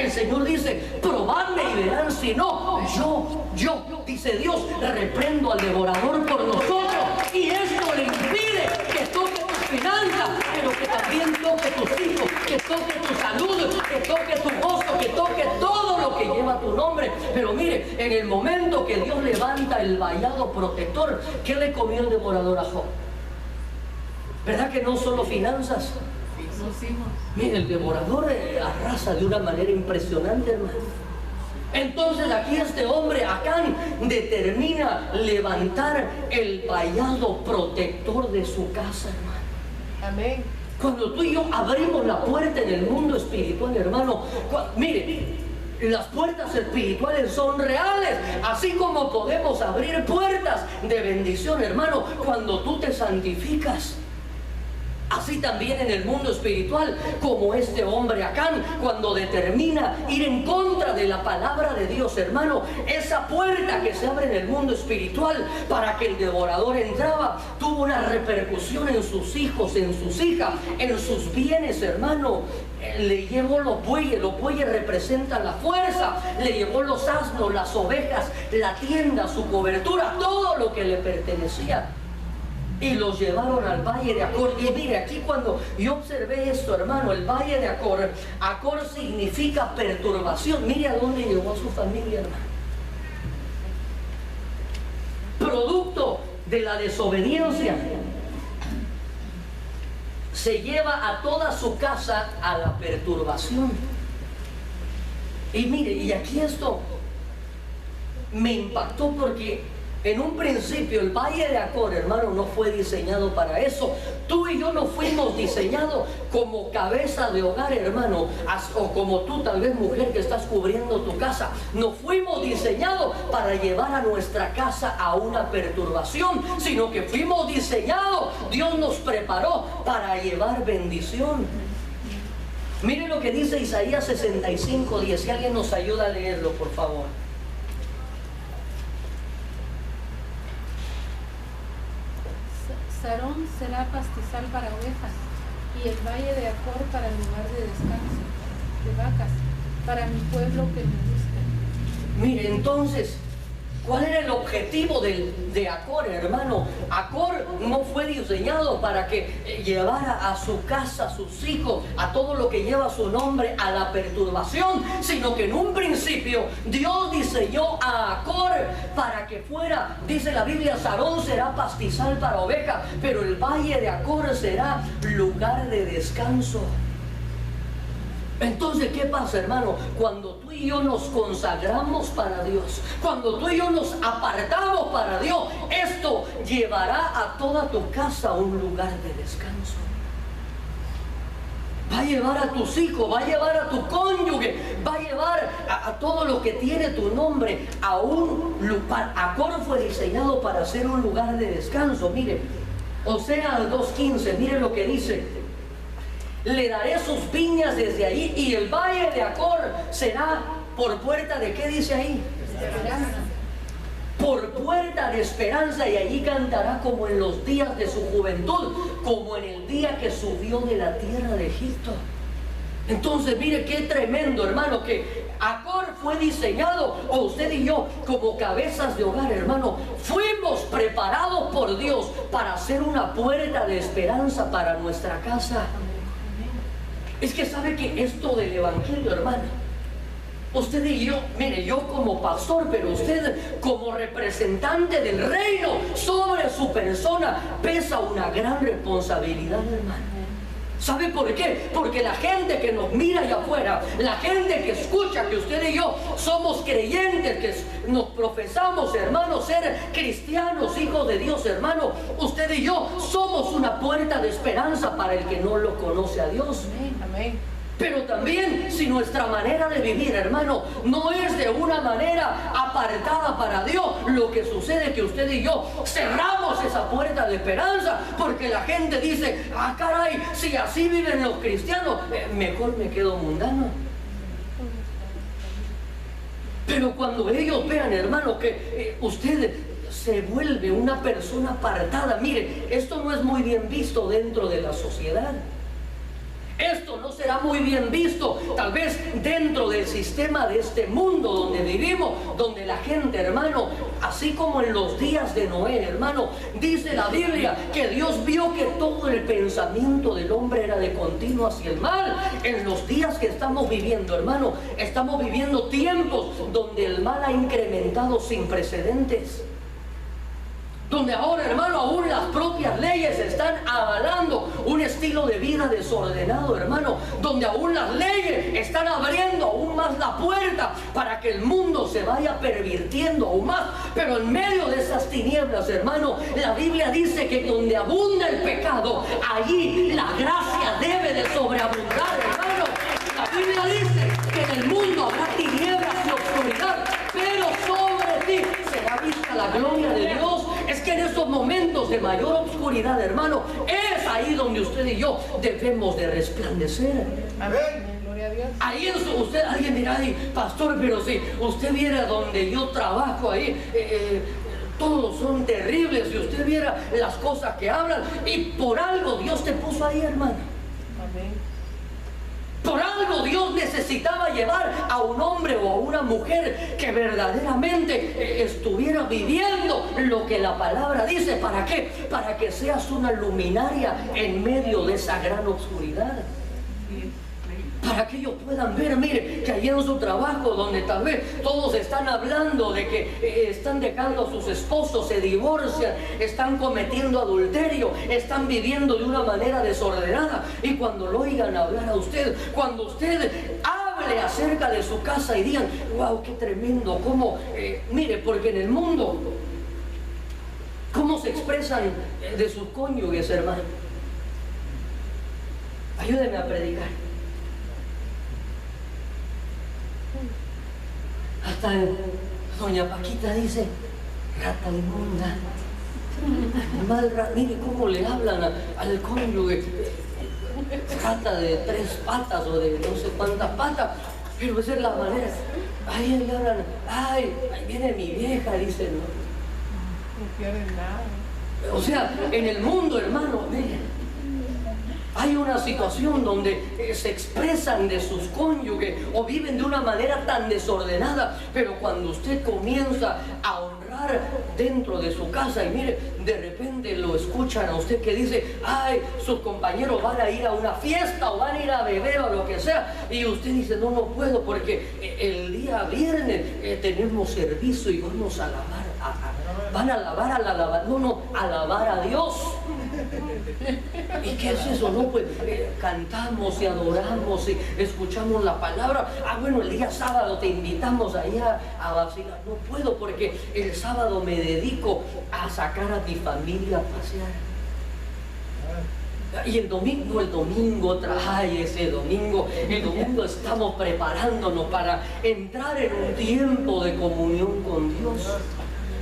El Señor dice, probadme y verán, si no, yo, dice Dios, reprendo al devorador por nosotros. Y esto le impide que toque tus finanzas, pero que también toque tus hijos, que toque tu salud, que toque tu gozo, que toque todo lo que lleva tu nombre. Pero mire, en el momento que Dios levanta el vallado protector, ¿qué le comió el devorador a Job? ¿Verdad que no solo finanzas? Mire, el devorador arrasa de una manera impresionante, hermano. Entonces aquí este hombre, Acán, determina levantar el vallado protector de su casa, hermano. Amén. Cuando tú y yo abrimos la puerta en el mundo espiritual, hermano, mire, las puertas espirituales son reales, así como podemos abrir puertas de bendición, hermano, cuando tú te santificas. Así también en el mundo espiritual, como este hombre Acán, cuando determina ir en contra de la palabra de Dios, hermano, esa puerta que se abre en el mundo espiritual para que el devorador entraba, tuvo una repercusión en sus hijos, en sus hijas, en sus bienes, hermano. Le llevó los bueyes representan la fuerza, le llevó los asnos, las ovejas, la tienda, su cobertura, todo lo que le pertenecía. Y los llevaron al valle de Acor. Y mire, aquí cuando yo observé esto, hermano, el valle de Acor, Acor significa perturbación. Mire a dónde llevó a su familia, hermano. Producto de la desobediencia, se lleva a toda su casa a la perturbación. Y mire, y aquí esto me impactó porque en un principio el valle de Acor, hermano, no fue diseñado para eso. Tú y yo no fuimos diseñados como cabeza de hogar, hermano, o como tú tal vez, mujer, que estás cubriendo tu casa. No fuimos diseñados para llevar a nuestra casa a una perturbación, sino que fuimos diseñados, Dios nos preparó para llevar bendición. Miren lo que dice Isaías 65:10. Si alguien nos ayuda a leerlo, por favor. Sarón será pastizal para ovejas, y el valle de Acor para lugar de descanso de vacas, para mi pueblo que me busca. Mire, entonces, ¿cuál era el objetivo de Acor, hermano? Acor no fue diseñado para que llevara a su casa, a sus hijos, a todo lo que lleva su nombre, a la perturbación, sino que en un principio Dios diseñó a Acor para que fuera, dice la Biblia, Sarón será pastizal para ovejas, pero el valle de Acor será lugar de descanso. Entonces, ¿qué pasa, hermano? Cuando tú y yo nos consagramos para Dios, cuando tú y yo nos apartamos para Dios, esto llevará a toda tu casa a un lugar de descanso. Va a llevar a tus hijos, va a llevar a tu cónyuge, va a llevar a todo lo que tiene tu nombre a un lugar. Acor fue diseñado para ser un lugar de descanso. Mire, Oseas 2:15, mire lo que dice. Le daré sus viñas desde allí, y el valle de Acor será por puerta de, ¿qué dice ahí? Esperanza. Por puerta de esperanza, y allí cantará como en los días de su juventud, como en el día que subió de la tierra de Egipto. Entonces, mire qué tremendo, hermano, que Acor fue diseñado, o usted y yo, como cabezas de hogar, hermano, fuimos preparados por Dios para ser una puerta de esperanza para nuestra casa. Es que sabe que esto del evangelio, hermano, usted y yo, mire, yo como pastor, pero usted como representante del reino, sobre su persona pesa una gran responsabilidad, hermano. ¿Sabe por qué? Porque la gente que nos mira allá afuera, la gente que escucha que usted y yo somos creyentes, que nos profesamos, hermano, ser cristianos, hijos de Dios, hermano, usted y yo somos una puerta de esperanza para el que no lo conoce a Dios. Amén. Amén. Pero también, si nuestra manera de vivir, hermano, no es de una manera apartada para Dios, lo que sucede es que usted y yo cerramos esa puerta de esperanza, porque la gente dice, ah, caray, si así viven los cristianos, mejor me quedo mundano. Pero cuando ellos vean, hermano, que usted se vuelve una persona apartada, mire, esto no es muy bien visto dentro de la sociedad. Esto no será muy bien visto, tal vez dentro del sistema de este mundo donde vivimos, donde la gente, hermano, así como en los días de Noé, hermano, dice la Biblia que Dios vio que todo el pensamiento del hombre era de continuo hacia el mal. En los días que estamos viviendo, hermano, estamos viviendo tiempos donde el mal ha incrementado sin precedentes. Donde ahora, hermano, aún las propias leyes están avalando un estilo de vida desordenado, hermano. Donde aún las leyes están abriendo aún más la puerta para que el mundo se vaya pervirtiendo aún más. Pero en medio de esas tinieblas, hermano, la Biblia dice que donde abunda el pecado, allí la gracia debe de sobreabundar, hermano. La Biblia dice que en el mundo habrá tinieblas y oscuridad, pero sobre ti será vista la gloria de Dios. Es que en esos momentos de mayor oscuridad, hermano, es ahí donde usted y yo debemos de resplandecer. Amén. Gloria a Dios. Ahí usted, alguien dirá, ay, pastor, pero si usted viera donde yo trabajo ahí, todos son terribles, si usted viera las cosas que hablan, y por algo Dios te puso ahí, hermano. Amén. Por algo Dios necesitaba llevar a un hombre o a una mujer que verdaderamente estuviera viviendo lo que la palabra dice. ¿Para qué? Para que seas una luminaria en medio de esa gran oscuridad. Para que ellos puedan ver, mire, que allí en su trabajo, donde tal vez todos están hablando de que están dejando a sus esposos, se divorcian, están cometiendo adulterio, están viviendo de una manera desordenada, y cuando lo oigan hablar a usted, cuando usted hable acerca de su casa y digan, wow, qué tremendo, cómo, mire, porque en el mundo, cómo se expresan de sus cónyuges, hermano. Ayúdeme a predicar. Hasta doña Paquita dice, rata inmunda. Mire cómo le hablan al cónyuge, rata de 3 patas o de no sé cuántas patas, pero esa es la manera. Ahí le hablan, ay, ahí viene mi vieja, dicen, ¿no? No pierden nada. O sea, en el mundo, hermano, miren, hay una situación donde se expresan de sus cónyuges o viven de una manera tan desordenada, pero cuando usted comienza a honrar dentro de su casa y mire, de repente lo escuchan a usted que dice, ay, sus compañeros van a ir a una fiesta o van a ir a beber o lo que sea, y usted dice, no, no puedo porque el día viernes tenemos servicio y vamos a alabar, van a alabar a alabar a Dios. ¿Y qué es eso? No, pues cantamos y adoramos y escuchamos la palabra. Ah, bueno, el día sábado te invitamos ahí a vacilar. No puedo porque el sábado me dedico a sacar a mi familia a pasear. Y el domingo trae ese domingo. El domingo estamos preparándonos para entrar en un tiempo de comunión con Dios.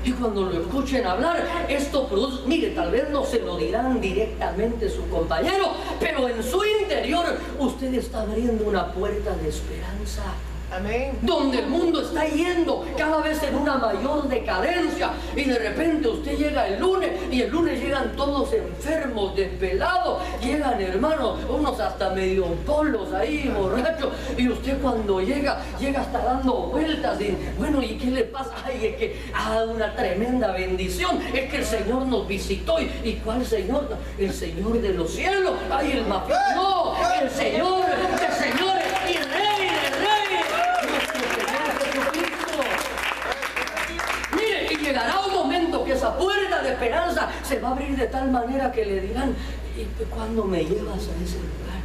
Y cuando lo escuchen hablar, esto produce, mire, tal vez no se lo dirán directamente su compañero, pero en su interior usted está abriendo una puerta de esperanza. Amén. Donde el mundo está yendo cada vez en una mayor decadencia, y de repente usted llega el lunes y el lunes llegan todos enfermos, desvelados, llegan, hermanos, unos hasta medio polos ahí, borrachos, y usted cuando llega hasta dando vueltas y bueno, ¿y qué le pasa? Ay, es que una tremenda bendición, es que el Señor nos visitó. ¿Y cuál Señor? El Señor de los cielos. Ay, el mafioso, no, el Señor de señores y Rey de reyes. Mire, y llegará un momento que esa puerta de esperanza se va a abrir de tal manera que le dirán, ¿y cuándo me llevas a ese lugar?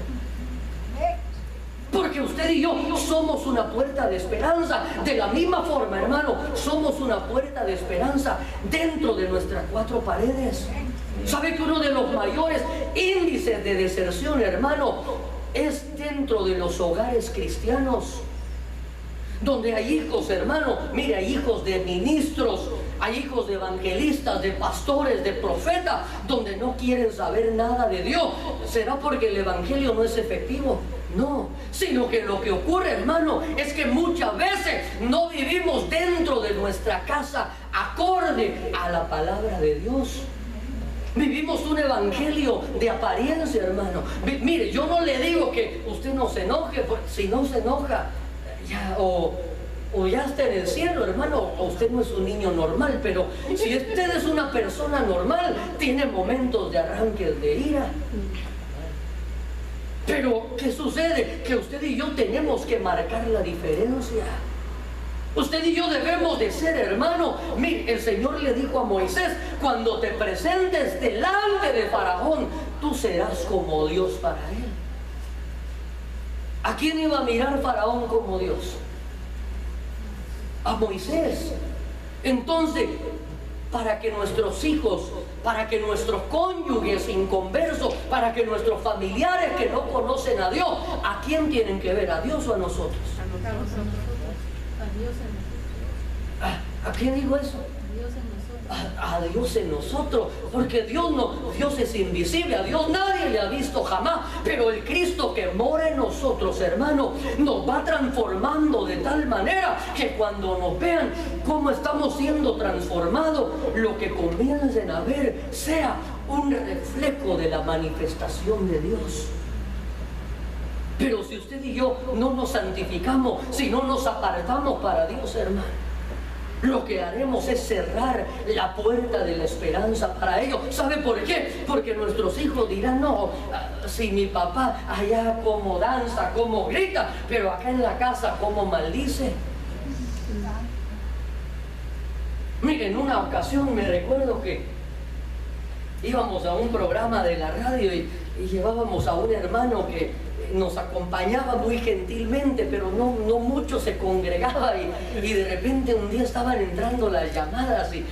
Porque usted y yo somos una puerta de esperanza. De la misma forma, hermano, somos una puerta de esperanza dentro de nuestras 4 paredes. ¿Sabe que uno de los mayores índices de deserción, hermano, es dentro de los hogares cristianos? Donde hay hijos, hermano, mire, hay hijos de ministros, hay hijos de evangelistas, de pastores, de profetas, donde no quieren saber nada de Dios. ¿Será porque el evangelio no es efectivo? No, sino que lo que ocurre, hermano, es que muchas veces no vivimos dentro de nuestra casa acorde a la palabra de Dios. Vivimos un evangelio de apariencia, hermano. Mire, yo no le digo que usted no se enoje, porque si no se enoja, ya, o ya está en el cielo, hermano, o usted no es un niño normal. Pero si usted es una persona normal, tiene momentos de arranques de ira. Pero, ¿qué sucede? Que usted y yo tenemos que marcar la diferencia. Usted y yo debemos de ser, hermano. Mire, el Señor le dijo a Moisés: cuando te presentes delante de Faraón, tú serás como Dios para él. ¿A quién iba a mirar Faraón como Dios? A Moisés. Entonces, para que nuestros hijos, para que nuestros cónyuges inconversos, para que nuestros familiares que no conocen a Dios, ¿a quién tienen que ver? ¿A Dios o a nosotros? A nosotros. A Dios en nosotros. ¿A quién digo eso? A Dios en nosotros. A Dios en nosotros, porque Dios es invisible, a Dios nadie le ha visto jamás, pero el Cristo que mora en nosotros, hermano, nos va transformando de tal manera que cuando nos vean cómo estamos siendo transformados, lo que comiencen a ver sea un reflejo de la manifestación de Dios. Pero si usted y yo no nos santificamos, si no nos apartamos para Dios, hermano, lo que haremos es cerrar la puerta de la esperanza para ellos. ¿Sabe por qué? Porque nuestros hijos dirán: no, si mi papá allá como danza, como grita, pero acá en la casa como maldice. Miren, en una ocasión me recuerdo que íbamos a un programa de la radio y llevábamos a un hermano que nos acompañaba muy gentilmente, pero no mucho se congregaba, y de repente un día estaban entrando las llamadas y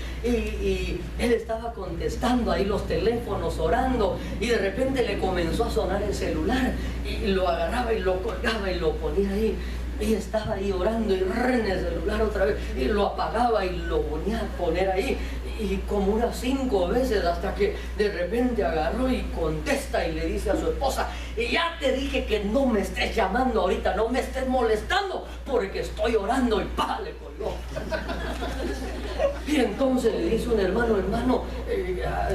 él estaba contestando ahí los teléfonos, orando, y de repente le comenzó a sonar el celular y lo agarraba y lo colgaba y lo ponía ahí. Y estaba ahí orando y en el celular otra vez, y lo apagaba y lo ponía a poner ahí, y como unas 5 veces, hasta que de repente agarró y contesta y le dice a su esposa: y ya te dije que no me estés llamando ahorita, no me estés molestando, porque estoy orando. Y ¡pah!, le colgó. Y entonces le dice un hermano: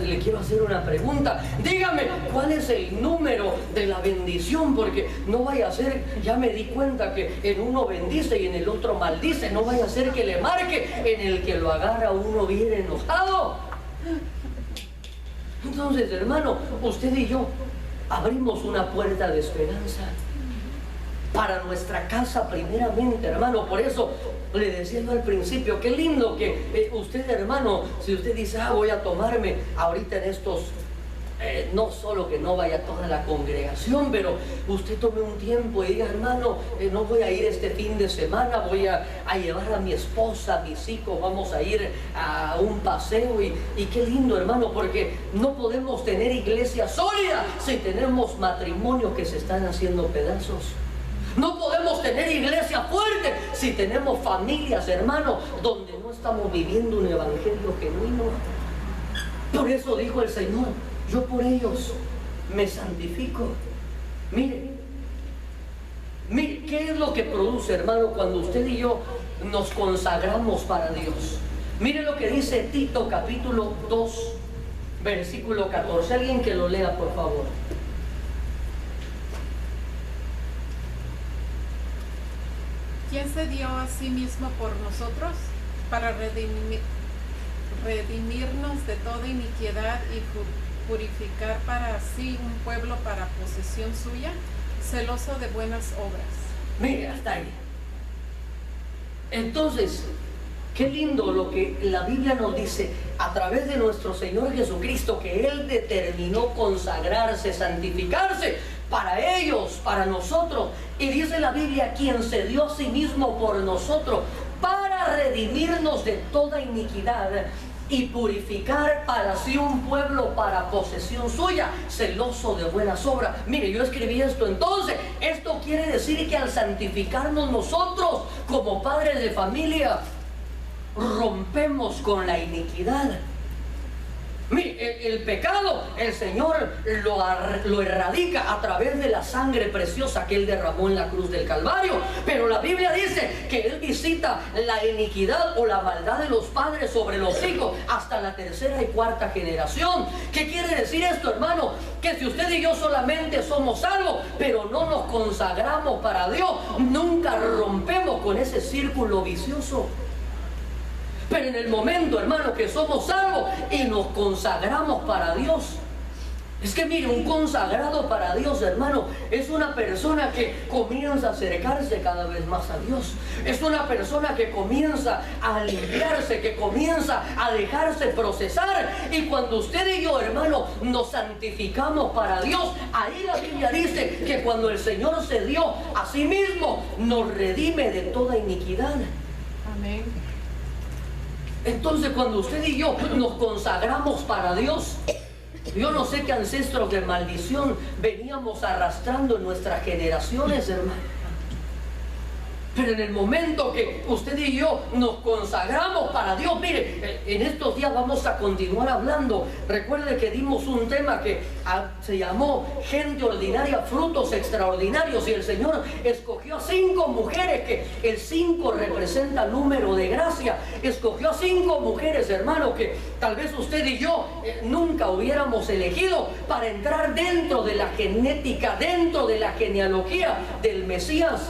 le quiero hacer una pregunta, dígame cuál es el número de la bendición, porque no vaya a ser, ya me di cuenta que en uno bendice y en el otro maldice, no vaya a ser que le marque en el que lo agarra uno bien enojado. Entonces, hermano, usted y yo abrimos una puerta de esperanza para nuestra casa primeramente, hermano. Por eso le decía yo al principio, qué lindo que usted, hermano, si usted dice: voy a tomarme ahorita en estos, no solo que no vaya toda la congregación, pero usted tome un tiempo y diga: hermano, no voy a ir este fin de semana, voy a llevar a mi esposa, a mis hijos, vamos a ir a un paseo. Y qué lindo, hermano, porque no podemos tener iglesia sólida si tenemos matrimonios que se están haciendo pedazos. No podemos tener iglesia fuerte si tenemos familias, hermanos, donde no estamos viviendo un evangelio genuino. Por eso dijo el Señor: yo por ellos me santifico. Mire, ¿qué es lo que produce, hermano, cuando usted y yo nos consagramos para Dios? Mire lo que dice Tito capítulo 2, versículo 14. Alguien que lo lea, por favor. ¿Quién se dio a sí mismo por nosotros para redimirnos de toda iniquidad y purificar para sí un pueblo para posesión suya, celoso de buenas obras? Mire, hasta ahí. Entonces, qué lindo lo que la Biblia nos dice a través de nuestro Señor Jesucristo, que Él determinó consagrarse, santificarse para ellos, para nosotros. Y dice la Biblia: quien se dio a sí mismo por nosotros para redimirnos de toda iniquidad y purificar para sí un pueblo para posesión suya, celoso de buenas obras. Mire, yo escribí esto. Entonces, esto quiere decir que al santificarnos nosotros como padres de familia, rompemos con la iniquidad. Mire, el pecado el Señor lo erradica a través de la sangre preciosa que Él derramó en la cruz del Calvario. Pero la Biblia dice que Él visita la iniquidad o la maldad de los padres sobre los hijos hasta la tercera y cuarta generación. ¿Qué quiere decir esto, hermano? Que si usted y yo solamente somos salvos, pero no nos consagramos para Dios, nunca rompemos con ese círculo vicioso. Pero en el momento, hermano, que somos salvos y nos consagramos para Dios, es que mire, un consagrado para Dios, hermano, es una persona que comienza a acercarse cada vez más a Dios. Es una persona que comienza a limpiarse, que comienza a dejarse procesar. Y cuando usted y yo, hermano, nos santificamos para Dios, ahí la Biblia dice que cuando el Señor se dio a sí mismo, nos redime de toda iniquidad. Amén. Entonces, cuando usted y yo nos consagramos para Dios, yo no sé qué ancestros de maldición veníamos arrastrando en nuestras generaciones, hermano. Pero en el momento que usted y yo nos consagramos para Dios, mire, en estos días vamos a continuar hablando. Recuerde que dimos un tema que se llamó gente ordinaria, frutos extraordinarios, y el Señor escogió a 5 mujeres, que el 5 representa número de gracia. Escogió a 5 mujeres, hermano, que tal vez usted y yo nunca hubiéramos elegido para entrar dentro de la genética, dentro de la genealogía del Mesías.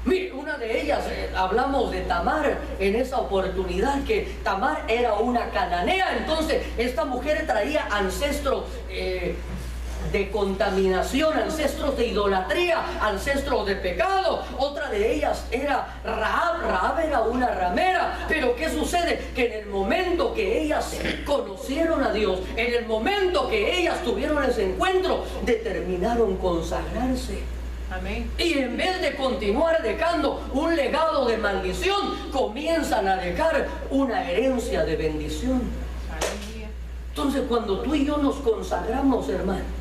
Mire, una de ellas, hablamos de Tamar en esa oportunidad, que Tamar era una cananea. Entonces esta mujer traía ancestros de contaminación, ancestros de idolatría, ancestros de pecado. Otra de ellas era Rahab. Rahab era una ramera. Pero ¿qué sucede? Que en el momento que ellas conocieron a Dios, en el momento que ellas tuvieron ese encuentro, determinaron consagrarse. Amén. Y en vez de continuar dejando un legado de maldición, comienzan a dejar una herencia de bendición. Aleluya. Entonces, cuando tú y yo nos consagramos, hermano,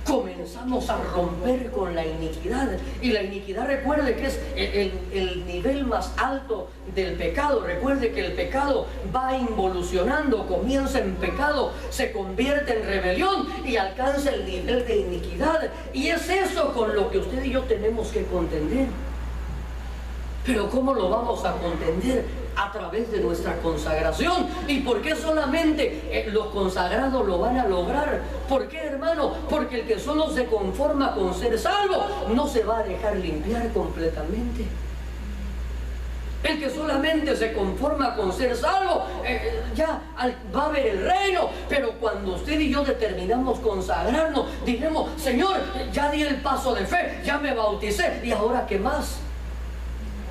comenzamos a romper con la iniquidad. Y la iniquidad, recuerde que es el nivel más alto del pecado. Recuerde que el pecado va involucionando, comienza en pecado, se convierte en rebelión y alcanza el nivel de iniquidad. Y es eso con lo que usted y yo tenemos que contender. Pero ¿cómo lo vamos a contender? A través de nuestra consagración. ¿Y por qué solamente los consagrados lo van a lograr? ¿Por qué, hermano? Porque el que solo se conforma con ser salvo no se va a dejar limpiar completamente. El que solamente se conforma con ser salvo, ya va a ver el reino. Pero cuando usted y yo determinamos consagrarnos, diremos: Señor, ya di el paso de fe, ya me bauticé, ¿y ahora qué más?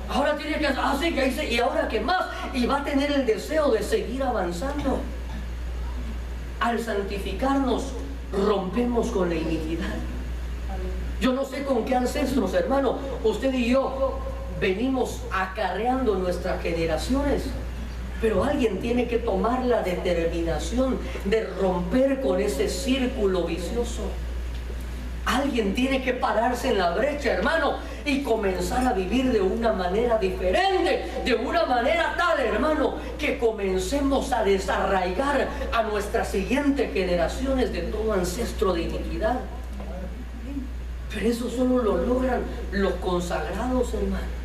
Ahora tiene que hacer, que dice, ¿y ahora qué más? Y va a tener el deseo de seguir avanzando. Al santificarnos, rompemos con la iniquidad. Yo no sé con qué ancestros, hermano, usted y yo venimos acarreando nuestras generaciones, pero alguien tiene que tomar la determinación de romper con ese círculo vicioso. Alguien tiene que pararse en la brecha, hermano, y comenzar a vivir de una manera diferente, de una manera tal, hermano, que comencemos a desarraigar a nuestras siguientes generaciones de todo ancestro de iniquidad. Pero eso solo lo logran los consagrados, hermano.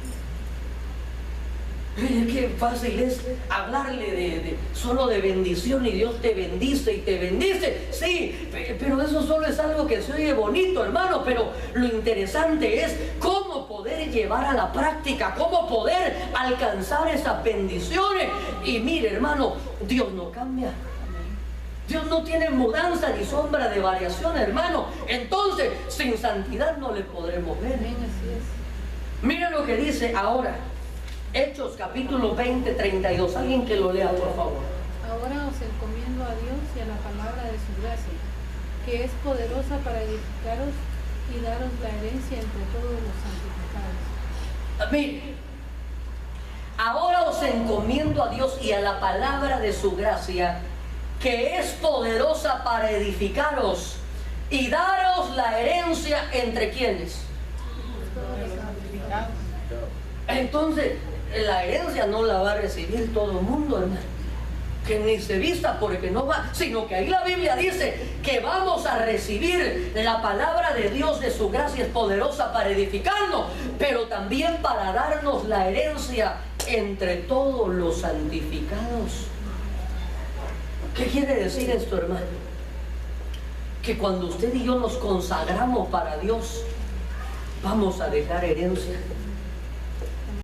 Mire qué fácil es hablarle solo de bendición, y Dios te bendice y te bendice. Sí, pero eso solo es algo que se oye bonito, hermano. Pero lo interesante es cómo poder llevar a la práctica, cómo poder alcanzar esas bendiciones. Y mire, hermano, Dios no cambia. Dios no tiene mudanza ni sombra de variación, hermano. Entonces, sin santidad no le podremos ver. Amén, así es. Mire lo que dice ahora Hechos capítulo 20, 32. Alguien que lo lea, por favor. Ahora os encomiendo a Dios y a la palabra de su gracia, que es poderosa para edificaros y daros la herencia entre todos los santificados. Mire, ahora os encomiendo a Dios y a la palabra de su gracia, que es poderosa para edificaros y daros la herencia entre quienes. Todos los santificados. Entonces, la herencia no la va a recibir todo el mundo, hermano. que ni se vista porque no va, sino que ahí la Biblia dice que vamos a recibir la palabra de Dios, de su gracia es poderosa para edificarnos, pero también para darnos la herencia entre todos los santificados. ¿Qué quiere decir esto, hermano? Que cuando usted y yo nos consagramos para Dios, vamos a dejar herencia.